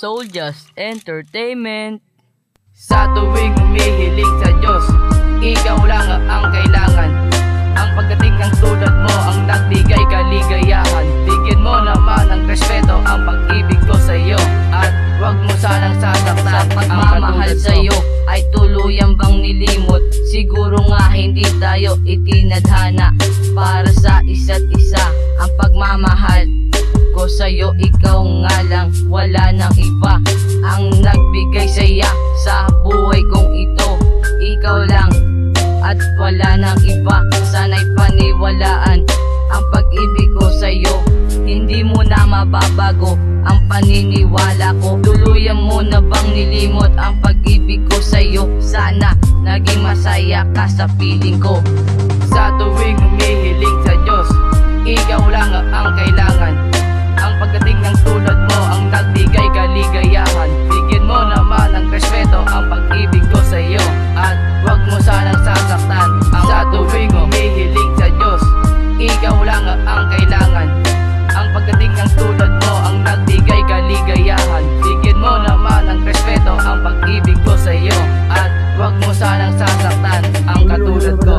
Soldiers Entertainment. Sa tuwing humihiling sa Diyos, ikaw lang ang kailangan. Ang pagdating ng tulad mo ang nagbigay kaligayahan. Bigyan mo naman ng respeto ang pag-ibig ko sa iyo, at wag mo sanang sasaktan. Pagmamahal sa'yo ay tuluyang bang nilimot? Siguro nga hindi tayo itinadhana para sa isa't isa. Ang pagmamahal ko sa'yo, ikaw nga lang, wala nang iba. Ang nagbigay saya sa buhay kong ito, ikaw lang at wala nang iba. Sana'y paniwalaan ang pag-ibig ko sa'yo, hindi mo na mababago ang paniniwala ko. Tuluyan mo na bang nilimot ang pag-ibig ko sa'yo? Sana naging masaya ka sa piling ko. Sa tuwing humihiling sa Diyos, ikaw lang ang kailangan. Ang pagdating ng tulad mo ang nagbigay kaligayahan. Bigyan mo naman ng respeto ang pag-ibig ko sa iyo, at wag mo sanang sasaktan. Sa tuwing humihiling sa Diyos, ikaw lang ang kailangan. Ang pagdating ng tulad mo ang nagbigay kaligayahan. Bigyan mo naman ng respeto ang pag-ibig ko sa iyo, at wag mo sanang sasaktan ang katulad ko.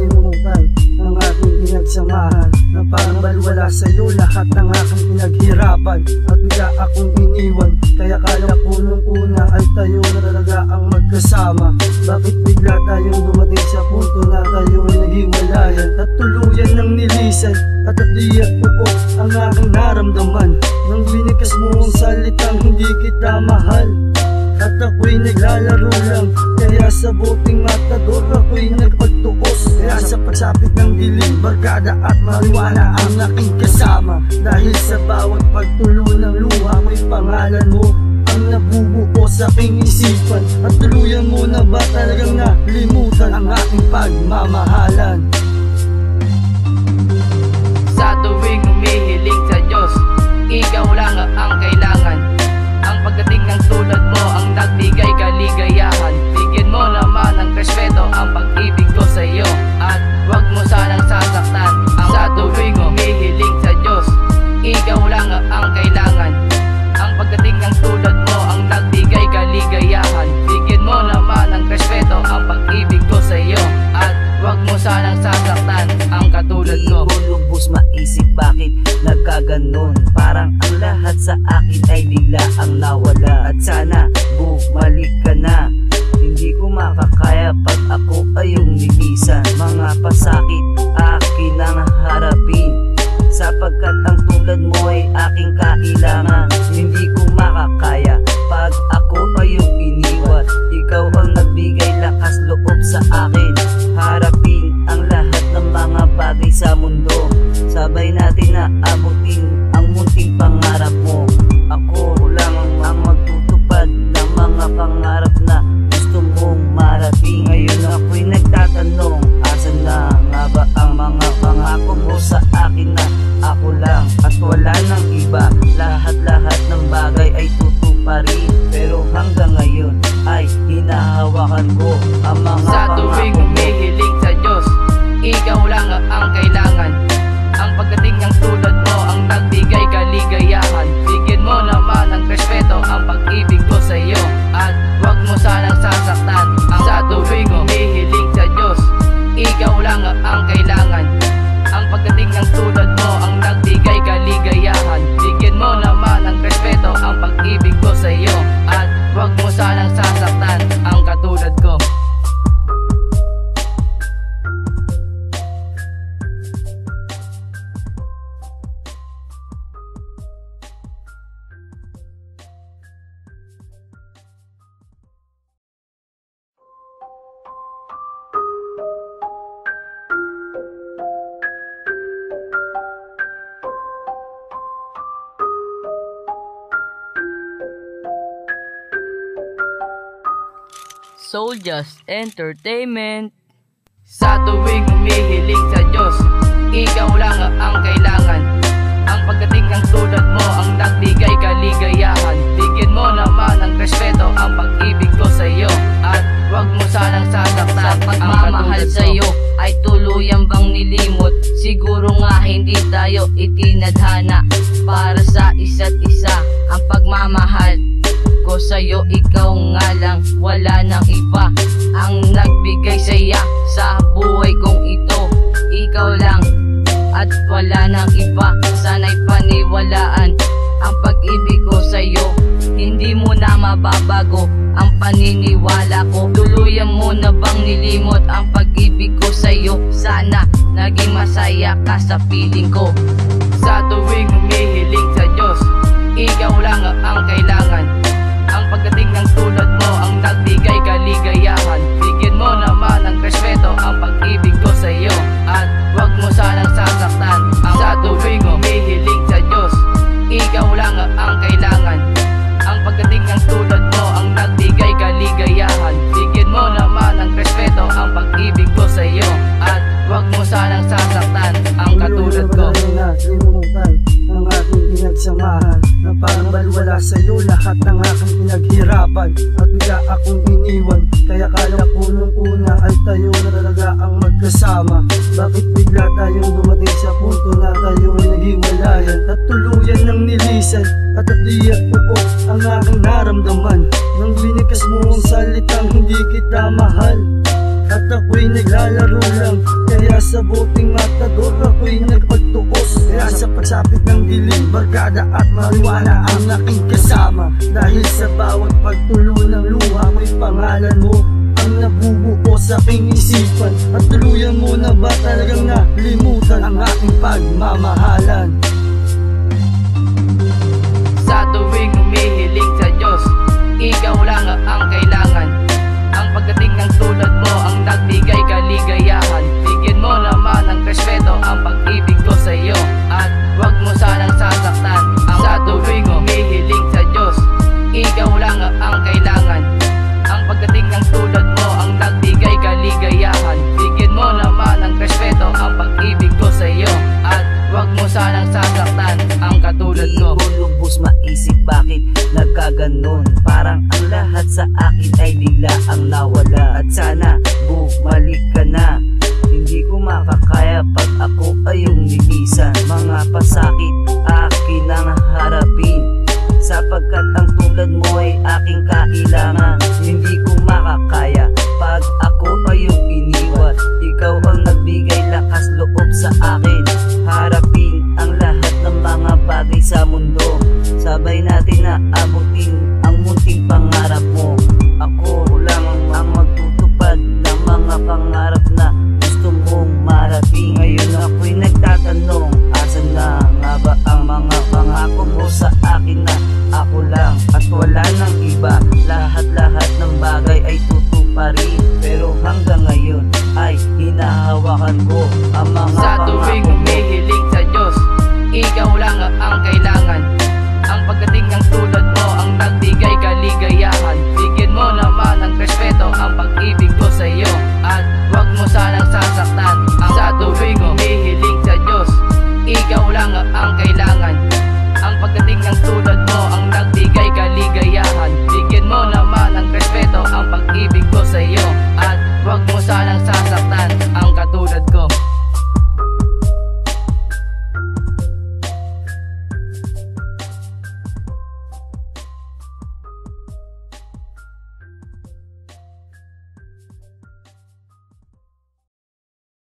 Limutan ang ating pinagsamahan, na parang balwala sa'yo lahat ng aking pinaghirapan. At bigla akong iniwan, kaya kala ko nung una ay tayo na talaga ang magkasama. Bakit bigla tayong dumating sa punto na tayo ay naghiwalayan? At tuluyan ng nilisan at natiyak ko ang aking naramdaman nang binikas mo ang salitang hindi kita mahal. At ako'y naglalaro lang, kaya sa buting matador ako'y nagpagtuos. Kaya sa pagsapit ng dilim, barkada at mariwana ang aking kasama. Dahil sa bawat pagtulo ng luha, may pangalan mo ang nabubuo sa aking isipan. At tuluyan mo na ba talagang nalimutan ang aking pagmamahalan? Sa tuwing humihiling sa Diyos, ikaw lang ang kailangan. Ang pagdating ng tulad mo ang nagbigay kaligayahan. Bigyan mo naman ng respeto ang pag-ibig ko sa iyo, at wag mo sanang sasaktan. Sa tuwing humihiling sa Diyos, ikaw lang ang kailangan. Ang pagdating ng tulad mo ang nagbigay kaligayahan. Bigyan mo naman ng respeto ang pag-ibig ko sa iyo, at wag mo sanang sasaktan ang katulad ko. Di ko lubos maisip bakit nagkaganon. Parang ang lahat sa akin ay bigla ang nawala. At sana bumalik ka na, hindi ko makakaya pag ako ay yung nilisan. Mga pasakit akin ang harapin, sapagkat ang tulad mo ay aking kailangan. Hindi ko makakaya pag ako ay yung iniwan. Ikaw ang nagbigay lakas loob sa akin, harapin ang lahat ng mga bagay sa mundo. Sabay natin na abutin ang munting pangarap mo. Ako lang ang magtutupad ng mga pangarap na gusto mong marating. Ngayon ako'y nagtatanong, asan na nga ba ang mga pangako mo sa akin na ako lang at wala nang iba? Lahat-lahat ng bagay ay tutuparin, pero hanggang ngayon ay hinahawakan ko ang mga sa tuwing humihiling sa Diyos, ikaw lang ang kailangan. Ang pagdating ng tulad mo ang nagbigay kaligayahan. Bigyan mo naman ng respeto ang pag-ibig ko sa iyo, at wag mo sanang sasaktan. Sa tuwing humihiling sa Diyos, ikaw lang ang kailangan. Ang pagdating ng tulad mo ang nagbigay kaligayahan. Bigyan mo naman ng respeto ang pag-ibig ko sa iyo, at wag mo sanang sasaktan ang katulad ko. Soldiers Entertainment. Sa tuwing humihiling sa Diyos, ikaw lang ang kailangan. Ang pagdating ng tulad mo ang nagbigay kaligayahan. Bigyan mo naman ng respeto ang pag-ibig ko sa iyo, at wag mo sanang sasaktan. Pagmamahal sa'yo ay tuluyang bang nilimot? Siguro nga hindi tayo itinadhana para sa isa't isa. Ang pagmamahal ikaw nga lang, wala nang iba ang nagbigay saya sa buhay kong ito. Ikaw lang at wala nang iba, sana'y paniwalaan ang pag-ibig ko sa'yo. Hindi mo na mababago ang paniniwala ko. Tuluyan mo na bang nilimot ang pag-ibig ko sa'yo? Sana naging masaya ka sa piling ko. Sa tuwing humihiling sa Diyos, ikaw lang ang kailangan. Ang pagdating ng tulad mo ang nagbigay kaligayahan. Bigyan mo naman ng respeto ang pag-ibig ko sa iyo, at wag mo sanang sasaktan. Sa tuwing humihiling sa Diyos, ikaw lang ang kailangan. Ang pagdating ng tulad mo ang nagbigay kaligayahan. Bigyan mo naman ng respeto ang pag-ibig ko sa iyo, at wag mo sanang sasaktan ang katulad ko. Limutan ang ating pinagsamahan, na parang balwala sa'yo lahat ng aking pinaghirapan. At bigla akong iniwan, kaya kala ko nung una ay tayo na talaga ang magkasama. Bakit bigla tayong dumating sa punto na tayo ay naghiwalayan? At tuluyan ng nilisan at natiyak ko ang aking naramdaman nang binikas mo ang salitang hindi kita mahal. At ako'y naglalaro lang, kaya sa buting matador ako'y nagpagtuos. Kaya sa pagsapit ng dilim, barkada at mariwala ang aking kasama. Dahil sa bawat pagtulo ng luha, may pangalan mo ang nabubuo sa aking isipan. At tuluyan mo na ba talagang nalimutan ang aking pagmamahalan? Sa tuwing humihiling sa Diyos, ikaw lang ang kailangan. Ang pagdating ng tulad mo ang nagbigay kaligayahan. Bigyan mo naman ng respeto ang pag-ibig ko sa iyo, at wag mo sanang sasaktan. Sa tuwing humihiling sa Diyos, ikaw lang ang kailangan. Ang pagdating ng tulad mo ang nagbigay kaligayahan. Bigyan mo naman ng respeto ang pag-ibig ko sa iyo, at wag mo sanang sasaktan ang katulad ko. Hindi ko lubos maisip bakit nagkaganon. Parang ang lahat sa akin ay bigla ang nawala. At sana bumalik ka na, hindi ko makakaya pag ako ay yung nilisan. Mga pasakit akin ang harapin, sapagkat ang tulad mo ay aking kailangan. Hindi ko